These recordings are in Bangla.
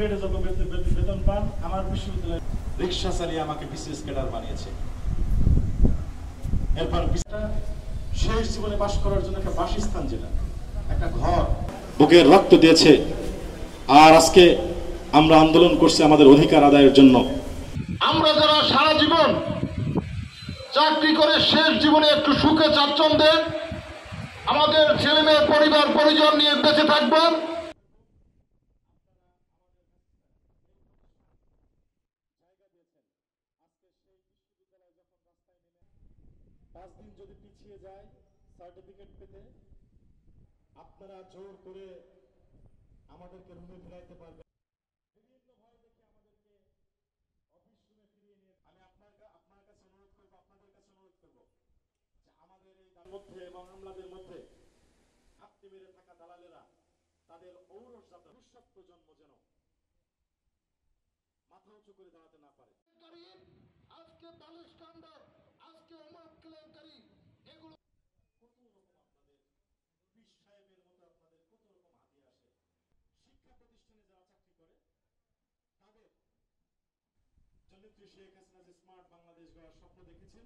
গ্রেডে যত বেতন পান, আমার বিশ্ববিদ্যালয়ে রিক্সা চালিয়ে আমাকে বিসিএস ক্যাডার বানিয়েছে। এরপর শেষ জীবনে বাস করার জন্য একটা বাসস্থান, যেটা একটা ঘর, বুকের রক্ত দিয়েছে। আর আজকে আমরা আন্দোলন করছি আমাদের অধিকার আদায়ের জন্য। আমরা যারা সারা জীবন চাকরি করে শেষ জীবনে একটু সুখে স্বাচ্ছন্দ্যে আমাদের ছেলে মেয়ে পরিবার পরিজন নিয়ে বেঁচে থাকবো, যদি পিছিয়ে যায় সার্টিফিকেট পেতে, আপনারা জোর করে আমাদেরকে রুমে ফিরাইতে পারবেন। বিভিন্ন ভয় দেখে আমাদেরকে অফিস রুমে ফিরিয়ে নিয়ে আমি আপনার কাছে অনুরোধ করবো, আপনাদের কাছে অনুরোধ করবো যে আমাদের এই মধ্যে এবং আমলাদের মধ্যে ঘাপটি মেরে থাকা দালালেরা তাদের ঔরস যাত্রা ভবিষ্যৎ প্রজন্ম যেন মাথা উঁচু করে দাঁড়াতে না পারে। আজকে বালিশ কাণ্ড, আজকে অমর কেলেঙ্কারি, এগুলো কত রকম আপনাদের পিস সাহেবের মতো আপনাদের কত রকম হাতি আসে। শিক্ষা প্রতিষ্ঠানে যারা চাকরি করে তাদের জননেত্রী শেখ হাসিনা যে স্মার্ট বাংলাদেশ গড়ার স্বপ্ন দেখেছেন,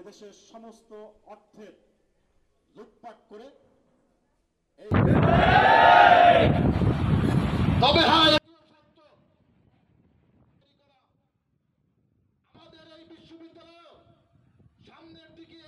এদেশের সমস্ত অর্থের লুটপাট করে তবে হ্যাঁ, আমাদের এই বিশ্ববিদ্যালয় সামনের দিকে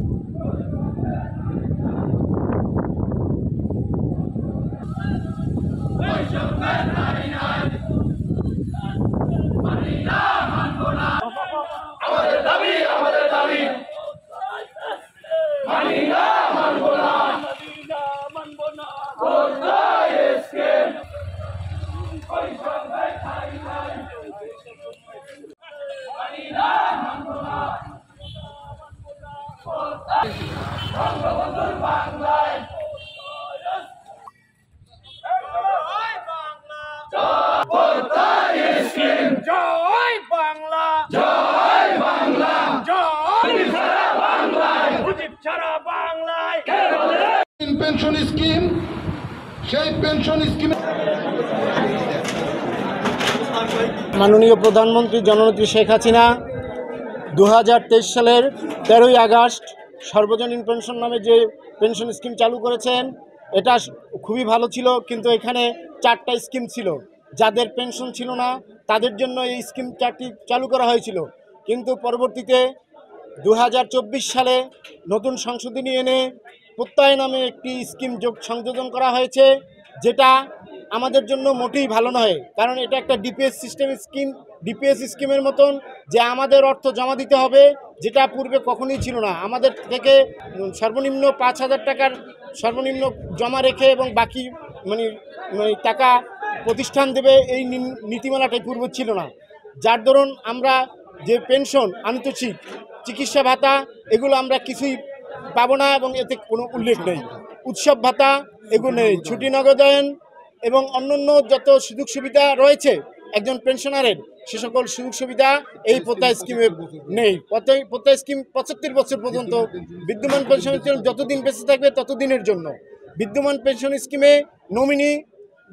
পেনশন স্কিম, সেই পেনশন স্কিমে মাননীয় প্রধানমন্ত্রী জননেত্রী শেখ হাসিনা 2023 সালের 13ই আগস্ট সর্বজনীন পেনশন নামে যে পেনশন স্কিম চালু করেছেন, এটা খুবই ভালো ছিল। কিন্তু এখানে 4টা স্কিম ছিল। যাদের পেনশন ছিল না তাদের জন্য এই স্কিম 4টি চালু করা হয়েছিল। কিন্তু পরবর্তীতে 2024 সালে নতুন সংশোধনী এনে প্রত্যয় নামে একটি স্কিম সংযোজন করা হয়েছে, যেটা আমাদের জন্য মোটেই ভালো নয়। কারণ এটা একটা ডিপিএস স্কিমের মতন, যে আমাদের অর্থ জমা দিতে হবে, যেটা পূর্বে কখনোই ছিল না। আমাদের থেকে সর্বনিম্ন 5,000 টাকার সর্বনিম্ন জমা রেখে এবং বাকি মানে টাকা প্রতিষ্ঠান দেবে, এই নীতিমালাটাই পূর্বে ছিল না। যার দরুন আমরা যে পেনশন, আনুতোষিক চিকিৎসা ভাতা, এগুলো আমরা কিছুই পাবো না এবং এতে কোনো উল্লেখ নেই। উৎসব ভাতা এগুলো নেই, ছুটি নগদায়ন এবং অন্যান্য যত সুযোগ সুবিধা রয়েছে একজন পেনশনারের, সে সকল সুযোগ সুবিধা এই প্রত্যয় স্কিমে নেই। প্রত্যয় স্কিম 75 বছর পর্যন্ত বিদ্যমান পেনশন স্কিম যতদিন বেঁচে থাকবে ততদিনের জন্য। বিদ্যমান পেনশন স্কিমে নমিনি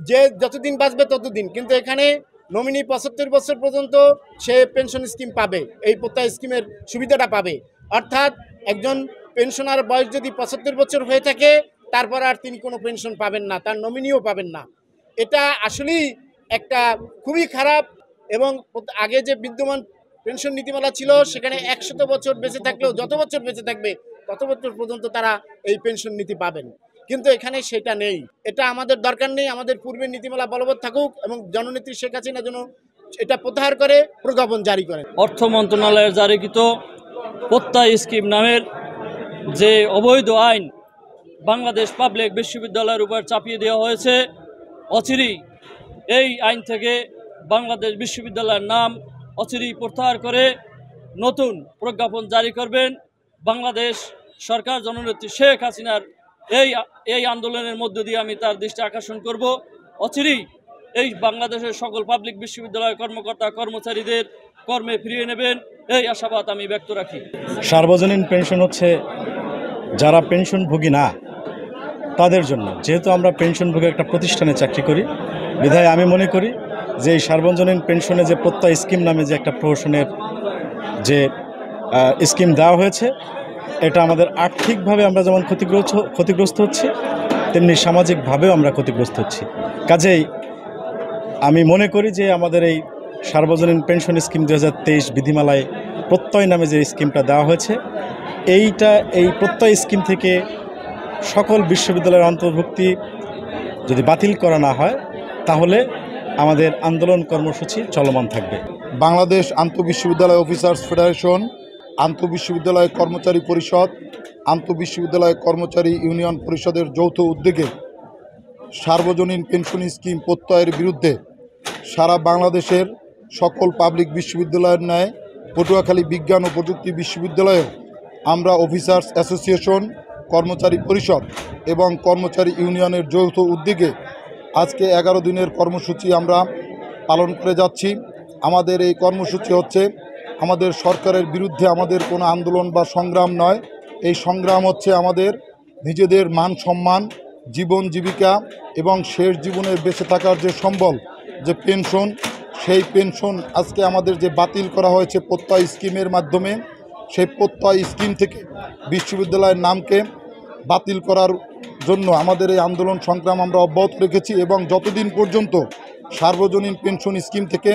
যে যতদিন বাঁচবে ততদিন, কিন্তু এখানে নমিনি 75 বছর পর্যন্ত সে পেনশন স্কিম পাবে, এই প্রত্যয় স্কিমের সুবিধাটা পাবে। অর্থাৎ একজন পেনশনার বয়স যদি 75 বছর হয়ে থাকে, তারপর আর তিনি কোনো পেনশন পাবেন না, তার নমিনিও পাবেন না। এটা আসলেই একটা খুবই খারাপ। এবং আগে যে বিদ্যমান পেনশন নীতিমালা ছিল, সেখানে 100 বছর বেঁচে থাকলেও যত বছর বেঁচে থাকবে তত বছর পর্যন্ত তারা এই পেনশন নীতি পাবেন, কিন্তু এখানে সেটা নেই। এটা আমাদের দরকার নেই। আমাদের পূর্বের নীতিমালা বলবৎ থাকুক এবং জননেত্রী শেখ হাসিনা যেন এটা প্রত্যাহার করে প্রজ্ঞাপন জারি করেন। অর্থ মন্ত্রণালয়ের জারিকৃত প্রত্যয় স্কিম নামের যে অবৈধ আইন বাংলাদেশ পাবলিক বিশ্ববিদ্যালয়ের উপর চাপিয়ে দেওয়া হয়েছে, অচিরেই এই আইন থেকে বাংলাদেশ বিশ্ববিদ্যালয়ের নাম অচিরেই প্রত্যাহার করে নতুন প্রজ্ঞাপন জারি করবেন বাংলাদেশ সরকার। জননেত্রী শেখ হাসিনার এই আন্দোলনের মধ্য দিয়ে আমি তার দৃষ্টি আকর্ষণ করব। অচিরেই এই বাংলাদেশের সকল পাবলিক বিশ্ববিদ্যালয়ের কর্মকর্তা কর্মচারীদের কর্মে ফিরিয়ে নেবেন, এই আশাবাদ আমি ব্যক্ত রাখি। সার্বজনীন পেনশন হচ্ছে যারা পেনশনভোগী না তাদের জন্য। যেহেতু আমরা পেনশনভোগী একটা প্রতিষ্ঠানে চাকরি করি, বিধায় আমি মনে করি যে এই সার্বজনীন পেনশনে যে প্রত্যয় স্কিম নামে যে একটা প্রহসনের যে স্কিম দেওয়া হয়েছে, এটা আমাদের আর্থিকভাবে আমরা যেমন ক্ষতিগ্রস্ত হচ্ছি, তেমনি সামাজিকভাবেও আমরা ক্ষতিগ্রস্ত হচ্ছি। কাজেই আমি মনে করি যে আমাদের এই সার্বজনীন পেনশন স্কিম 2023 বিধিমালায় প্রত্যয় নামে যে স্কিমটা দেওয়া হয়েছে, এই প্রত্যয় স্কিম থেকে সকল বিশ্ববিদ্যালয়ের অন্তর্ভুক্তি যদি বাতিল করা না হয়, তাহলে আমাদের আন্দোলন কর্মসূচি চলমান থাকবে। বাংলাদেশ আন্তঃবিশ্ববিদ্যালয় অফিসার্স ফেডারেশন, আন্তঃবিশ্ববিদ্যালয় কর্মচারী পরিষদ, আন্তঃবিশ্ববিদ্যালয় কর্মচারী ইউনিয়ন পরিষদের যৌথ উদ্যোগে সার্বজনীন পেনশন স্কিম প্রত্যয়ের বিরুদ্ধে সারা বাংলাদেশের সকল পাবলিক বিশ্ববিদ্যালয়ের ন্যায় পটুয়াখালী বিজ্ঞান ও প্রযুক্তি বিশ্ববিদ্যালয়েও আমরা অফিসার্স অ্যাসোসিয়েশন, কর্মচারী পরিষদ এবং কর্মচারী ইউনিয়নের যৌথ উদ্যোগে আজকে 11 দিনের কর্মসূচি আমরা পালন করে যাচ্ছি। আমাদের এই কর্মসূচি হচ্ছে আমাদের সরকারের বিরুদ্ধে আমাদের কোনো আন্দোলন বা সংগ্রাম নয়। এই সংগ্রাম হচ্ছে আমাদের নিজেদের মান সম্মান, জীবন জীবিকা এবং শেষ জীবনের বেঁচে থাকার যে সম্বল, যে পেনশন, সেই পেনশন আজকে আমাদের যে বাতিল করা হয়েছে প্রত্যয় স্কিমের মাধ্যমে, সেই প্রত্যয় স্কিম থেকে বিশ্ববিদ্যালয়ের নামকে বাতিল করার জন্য আমাদের এই আন্দোলন সংগ্রাম আমরা অব্যাহত রেখেছি। এবং যতদিন পর্যন্ত সার্বজনীন পেনশন স্কিম থেকে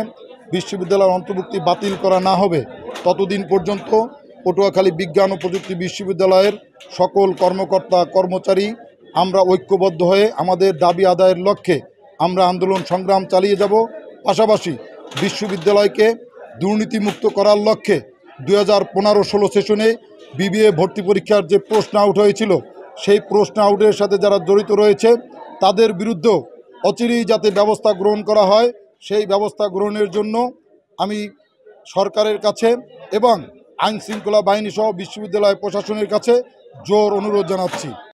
বিশ্ববিদ্যালয়ের অন্তর্ভুক্তি বাতিল করা না হবে, ততদিন পর্যন্ত পটুয়াখালী বিজ্ঞান ও প্রযুক্তি বিশ্ববিদ্যালয়ের সকল কর্মকর্তা কর্মচারী আমরা ঐক্যবদ্ধ হয়ে আমাদের দাবি আদায়ের লক্ষ্যে আমরা আন্দোলন সংগ্রাম চালিয়ে যাব। পাশাপাশি বিশ্ববিদ্যালয়কে দুর্নীতিমুক্ত করার লক্ষ্যে 2015-16 সেশনে বিবিএ ভর্তি পরীক্ষার যে প্রশ্ন আউট হয়েছিল, সেই প্রশ্ন আউটের সাথে যারা জড়িত রয়েছে তাদের বিরুদ্ধেও অচিরেই যাতে ব্যবস্থা গ্রহণ করা হয়, সেই ব্যবস্থা গ্রহণের জন্য আমি সরকারের কাছে এবং আইনশৃঙ্খলা বাহিনী সহ বিশ্ববিদ্যালয় প্রশাসনের কাছে জোর অনুরোধ জানাচ্ছি।